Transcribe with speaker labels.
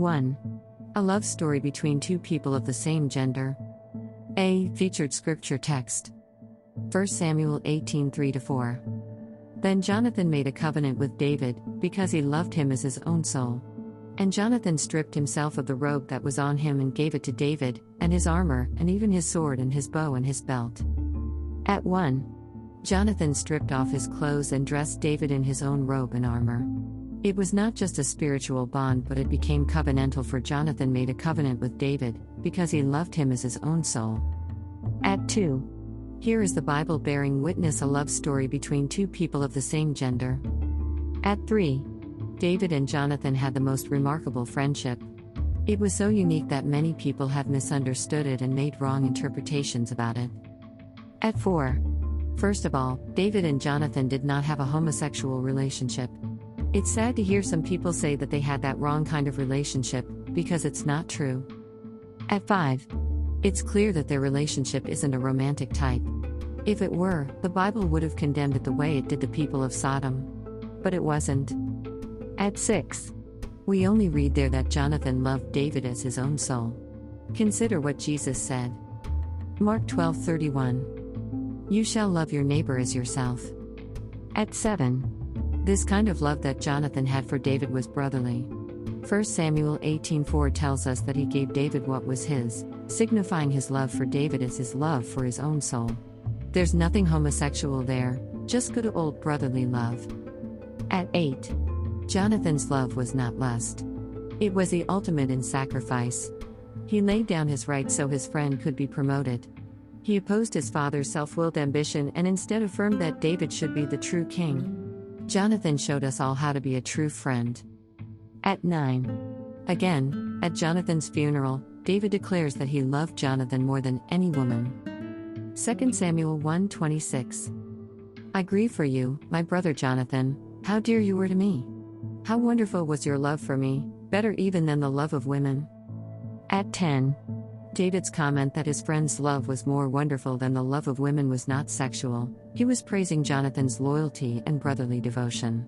Speaker 1: 1. A love story between two people of the same gender. A. Featured scripture text. 1 Samuel 18:3-4. Then Jonathan made a covenant with David, because he loved him as his own soul. And Jonathan stripped himself of the robe that was on him and gave it to David, and his armor, and even his sword and his bow and his belt. At 1. Jonathan stripped off his clothes and dressed David in his own robe and armor. It was not just a spiritual bond, but it became covenantal, for Jonathan made a covenant with David, because he loved him as his own soul. At 2. Here is the Bible bearing witness, a love story between two people of the same gender. At 3. David and Jonathan had the most remarkable friendship. It was so unique that many people have misunderstood it and made wrong interpretations about it. At 4. First of all, David and Jonathan did not have a homosexual relationship. It's sad to hear some people say that they had that wrong kind of relationship, because it's not true. At 5. It's clear that their relationship isn't a romantic type. If it were, the Bible would have condemned it the way it did the people of Sodom. But it wasn't. At 6. We only read there that Jonathan loved David as his own soul. Consider what Jesus said. Mark 12:31. You shall love your neighbor as yourself. At 7. This kind of love that Jonathan had for David was brotherly. 1 Samuel 18:4 tells us that he gave David what was his, signifying his love for David as his love for his own soul. There's nothing homosexual there, just good old brotherly love. At 8. Jonathan's love was not lust. It was the ultimate in sacrifice. He laid down his rights so his friend could be promoted. He opposed his father's self-willed ambition and instead affirmed that David should be the true king. Jonathan showed us all how to be a true friend. At 9. Again, at Jonathan's funeral, David declares that he loved Jonathan more than any woman. 2 Samuel 1:26. I grieve for you, my brother Jonathan, how dear you were to me. How wonderful was your love for me, better even than the love of women. At 10. David's comment that his friend's love was more wonderful than the love of women was not sexual. He was praising Jonathan's loyalty and brotherly devotion.